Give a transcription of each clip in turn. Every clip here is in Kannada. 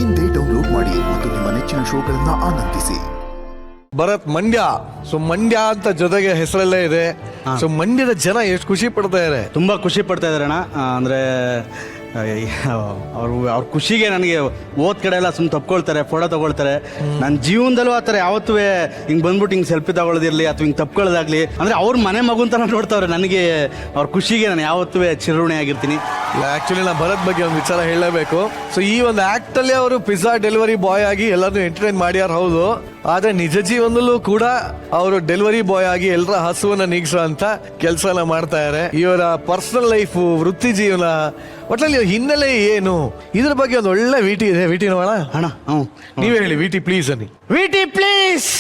ಇಂದೇ ಡೌನ್ಲೋಡ್ ಮಾಡಿ ಮತ್ತು ನಿಮ್ಮ ನೆಚ್ಚಿನ ಶೋಗಳನ್ನ ಆನಂದಿಸಿ. ಭರತ್ ಮಂಡ್ಯ. ಸೊ ಮಂಡ್ಯ ಅಂತ ಜೊತೆಗೆ ಹೆಸರಲ್ಲೇ ಇದೆ. ಸೊ ಮಂಡ್ಯದ ಜನ ಎಷ್ಟು ಖುಷಿ ಪಡ್ತಾ ಇದ್ದಾರೆ, ತುಂಬ ಖುಷಿ ಪಡ್ತಾ ಇದ್ದಾರೆ ಅಣ್ಣ. ಅಂದರೆ ಅವ್ರ ಖುಷಿಗೆ ನನಗೆ ಓದ್ ಕಡೆ ಎಲ್ಲ ಸುಮ್ಮನೆ ತಪ್ಕೊಳ್ತಾರೆ, ಫೋಟೋ ತೊಗೊಳ್ತಾರೆ. ನನ್ನ ಜೀವನದಲ್ಲೂ ಆ ಥರ ಯಾವತ್ತೂ ಹಿಂಗೆ ಬಂದ್ಬಿಟ್ಟು ಹಿಂಗೆ ಸೆಲ್ಫಿ ತಗೊಳ್ಳೋದಿರಲಿ ಅಥವಾ ಹಿಂಗೆ ತಪ್ಕೊಳ್ಳೋದಾಗಲಿ ಅಂದರೆ ಅವ್ರ ಮನೆ ಮಗು ಅಂತ ನೋಡ್ತಾವ್ರೆ. ನನಗೆ ಅವ್ರ ಖುಷಿಗೆ ನಾನು ಯಾವತ್ತೂ ಚಿರಋಣಿ ಆಗಿರ್ತೀನಿ. ಆಕ್ಚುಲಿ ನಾನು ಭರತ್ ಬಗ್ಗೆ ಒಂದು ವಿಚಾರ ಹೇಳಲೇಬೇಕು. ಸೊ ಈ ಒಂದು ಆಕ್ಟ್ ಅಲ್ಲಿ ಅವರು ಪಿಜ್ಜಾ ಡೆಲಿವರಿ ಬಾಯ್ ಆಗಿ ಎಲ್ಲರನ್ನೂ ಎಂಟರ್ಟೈನ್ ಮಾಡ್ಯಾರ, ಹೌದು. ಆದ್ರೆ ನಿಜ ಜೀವನದಲ್ಲೂ ಕೂಡ ಅವರು ಡೆಲಿವರಿ ಬಾಯ್ ಆಗಿ ಎಲ್ಲರ ಹಸುವನ್ನ ನೀಗಿಸೋ ಅಂತ ಕೆಲಸನ ಮಾಡ್ತಾ ಇದ್ದಾರೆ. ಇವರ ಪರ್ಸನಲ್ ಲೈಫು, ವೃತ್ತಿ ಜೀವನ, ಒಟ್ಟಲ್ಲಿ ಹಿನ್ನೆಲೆ ಏನು, ಇದ್ರ ಬಗ್ಗೆ ಒಂದು ಒಳ್ಳೆ ವಿಟಿ ಇದೆ. ವಿಟಿ ನೋಡೋಣ ಅಣ್ಣ. ನೀವೇ ಹೇಳಿ ವಿಟಿ ಪ್ಲೀಸ್ ಅನ್ನಿ. VT please.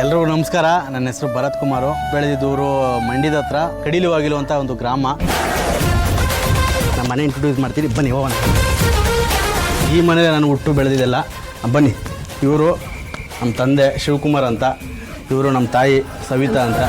ಎಲ್ರಿಗೂ ನಮಸ್ಕಾರ. ನನ್ನ ಹೆಸರು ಭರತ್ ಕುಮಾರು. ಬೆಳೆದಿದ್ದೂರು ಮಂಡ್ಯದ ಹತ್ರ ಕಡಿಲುವಾಗಿರುವಂಥ ಒಂದು ಗ್ರಾಮ. ನಮ್ಮ ಮನೆ ಇಂಟ್ರೊಡ್ಯೂಸ್ ಮಾಡ್ತೀನಿ, ಬನ್ನಿ ಹೋಗೋಣ. ಈ ಮನೇಲಿ ನಾನು ಹುಟ್ಟು ಬೆಳೆದಿದ್ದೆಲ್ಲ. ಬನ್ನಿ. ಇವರು ನಮ್ಮ ತಂದೆ ಶಿವಕುಮಾರ್ ಅಂತ, ಇವರು ನಮ್ಮ ತಾಯಿ ಸವಿತಾ ಅಂತ.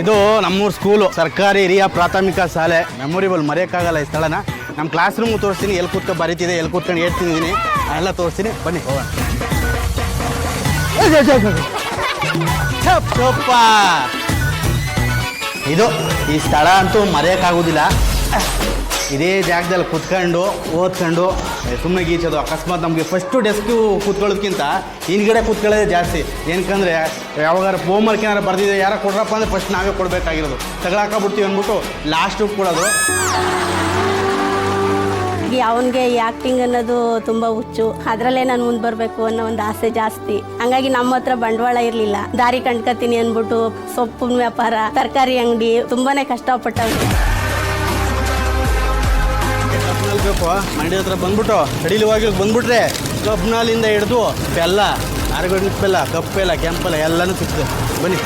ಇದು ನಮ್ಮೂರು ಸ್ಕೂಲು, ಸರ್ಕಾರಿ ಹಿರಿಯ ಪ್ರಾಥಮಿಕ ಶಾಲೆ. ಮೆಮೊರೇಬಲ್, ಮರೆಯೋಕ್ಕಾಗಲ್ಲ ಈ ಸ್ಥಳನ. ನಮ್ಮ ಕ್ಲಾಸ್ ರೂಮು ತೋರಿಸ್ತೀನಿ, ಎಲ್ಲಿ ಕೂತ್ಕೊಂಡು ಬರೀತಿದೆ, ಎಲ್ಲಿ ಕೂತ್ಕೊಂಡು ಹೇಳ್ತಿದ್ದೀನಿ, ಎಲ್ಲ ತೋರಿಸ್ತೀನಿ. ಬನ್ನಿ ಹೋಗೋಣ. ಇದು ಈ ಸ್ಥಳ ಅಂತೂ ಮರೆಯೋಕ್ಕಾಗೋದಿಲ್ಲ. ಇದೇ ಜಾಗದಲ್ಲಿ ಕೂತ್ಕೊಂಡು ಓದ್ಕೊಂಡು ಸುಮ್ಮನೆ ಗೀಚೋದು. ಅಕಸ್ಮಾತ್ ನಮಗೆ ಫಸ್ಟು ಡೆಸ್ಕು ಕೂತ್ಕೊಳ್ಳೋದಕ್ಕಿಂತ ಹಿಂದ್ಗಡೆ ಕೂತ್ಕೊಳ್ಳೋದೇ ಜಾಸ್ತಿ. ಏನಕ್ಕಂದರೆ ಯಾವಾಗಾರ ಹೋಮ್ವರ್ಕ್ ಏನಾರು ಬರ್ದಿದೆ, ಯಾರೋ ಕೊಡ್ರಪ್ಪ ಅಂದರೆ ಫಸ್ಟ್ ನಾವೇ ಕೊಡಬೇಕಾಗಿರೋದು. ತಗೊಳಾಕಬಿಡ್ತೀವಿ ಅಂದ್ಬಿಟ್ಟು ಲಾಸ್ಟಿಗೆ ಕೊಡೋದು. ಅವನಿಗೆ ಈ ಆ್ಯಕ್ಟಿಂಗ್ ಅನ್ನೋದು ತುಂಬ ಹುಚ್ಚು. ಅದರಲ್ಲೇ ನಾನು ಮುಂದೆ ಬರಬೇಕು ಅನ್ನೋ ಒಂದು ಆಸೆ ಜಾಸ್ತಿ. ಹಂಗಾಗಿ ನಮ್ಮ ಹತ್ರ ಬಂಡವಾಳ ಇರಲಿಲ್ಲ. ದಾರಿ ಕಂಡ್ಕೊತೀನಿ ಅಂದ್ಬಿಟ್ಟು ಸೊಪ್ಪಿನ ವ್ಯಾಪಾರ, ತರಕಾರಿ ಅಂಗಡಿ ತುಂಬಾನೇ ಕಷ್ಟಪಟ್ಟವ್ರು. ಬೇಕು ಮಂಡ್ಯ ಹತ್ರ ಬಂದ್ಬಿಟ್ಟು ಕಡಿಲುವಾಗಿ ಬಂದ್ಬಿಟ್ರೆ ಕಬ್ನಾಲಿಂದ ಹಿಡಿದು ಬೆಲ್ಲ, ಆರ್ಗಾನಿಕ್ ಬೆಲ್ಲ, ಕಪ್ಪೆಲ್ಲ, ಕೆಂಪೆಲ್ಲ ಎಲ್ಲನೂ ಸಿಗ್ತದೆ. ಬನ್ನಿ.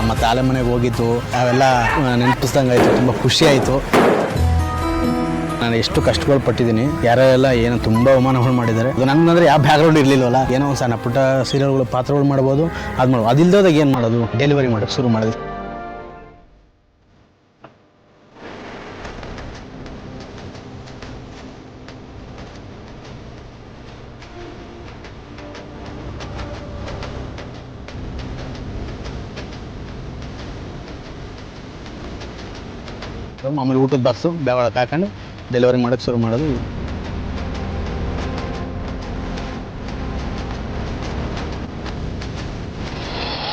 ಮತ್ತು ಆಲೆ ಮನೆಗೆ ಹೋಗಿದ್ದು ಅವೆಲ್ಲ ನೆನಪಿಸ್ದಂಗೆ ಆಯಿತು. ತುಂಬ ಖುಷಿ ಆಯಿತು. ನಾನು ಎಷ್ಟು ಕಷ್ಟಗಳು ಪಟ್ಟಿದ್ದೀನಿ. ಯಾರೆಲ್ಲ ಏನೋ ತುಂಬ ಅವಮಾನಗಳು ಮಾಡಿದ್ದಾರೆ. ನನ್ನಂದ್ರೆ ಯಾವ ಬ್ಯಾಕ್ಗ್ರೌಂಡ್ ಇರಲಿಲ್ಲವಲ್ಲ. ಏನೋ ಒಂದು ಸಣ್ಣ ಪುಟ್ಟ ಸೀರಿಯಲ್ಗಳು, ಪಾತ್ರಗಳು ಮಾಡ್ಬೋದು, ಅದು ಮಾಡ್ಬೋದು. ಅದಿಲ್ದಾಗ ಏನು ಮಾಡೋದು, ಡೆಲಿವರಿ ಮಾಡೋಕ್ಕೆ ಶುರು ಮಾಡಿದ್ವಿ. ಮಾಮೂಲಿ ಊಟದ ಬಾಕ್ಸು ಬ್ಯಾಗ್ ಹಾಕೊಂಡು ಡೆಲಿವರಿ ಮಾಡೋಕ್ಕೆ ಶುರು ಮಾಡೋದು.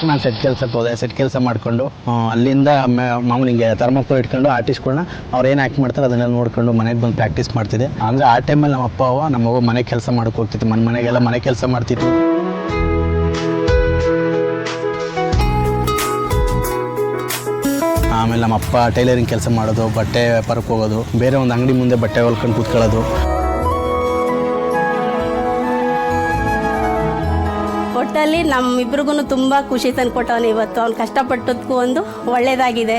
ನಾನು ಸೆಟ್ ಕೆಲಸಕ್ಕೆ ಹೋದೆ. ಸೆಟ್ ಕೆಲಸ ಮಾಡಿಕೊಂಡು ಅಲ್ಲಿಂದ ಮಾಮೂಲಿ ಹಿಂಗೆ ಥರ್ಮೋಕೋಲ್ ಇಟ್ಕೊಂಡು ಆರ್ಟಿಸ್ಟ್ಗಳನ್ನ ಅವ್ರು ಏನು ಆ್ಯಕ್ಟ್ ಮಾಡ್ತಾರೆ ಅದನ್ನೆಲ್ಲ ನೋಡ್ಕೊಂಡು ಮನೆಗೆ ಬಂದು ಪ್ರಾಕ್ಟೀಸ್ ಮಾಡ್ತಿದ್ದೆ. ಅಂದರೆ ಆ ಟೈಮಲ್ಲಿ ನಮ್ಮ ಅಪ್ಪ ಅವ್ವ ನಮ್ಮ ಅವ್ವ ಮನೆ ಕೆಲಸ ಮಾಡೋಕ್ಕೆ ಹೋಗ್ತಿತ್ತು. ಮನೆಗೆಲ್ಲ ಮನೆ ಕೆಲಸ ಮಾಡ್ತಿತ್ತು. ಆಮೇಲೆ ನಮ್ಮ ಅಪ್ಪ ಟೈಲರಿಂಗ್ ಕೆಲಸ ಮಾಡೋದು, ಬಟ್ಟೆ ವ್ಯಾಪಾರಕ್ಕೆ ಹೋಗೋದು, ಬೇರೆ ಒಂದು ಅಂಗಡಿ ಮುಂದೆ ಬಟ್ಟೆ ಹೊಲ್ಕೊಂಡು ಕೂತ್ಕೊಳ್ಳೋದು. ಒಟ್ಟಲ್ಲಿ ನಮ್ಮಿಬ್ರಿಗೂ ತುಂಬ ಖುಷಿ ತಂದು ಕೊಟ್ಟವನು ಇವತ್ತು. ಅವ್ನು ಕಷ್ಟಪಟ್ಟದಕ್ಕೂ ಒಂದು ಒಳ್ಳೇದಾಗಿದೆ.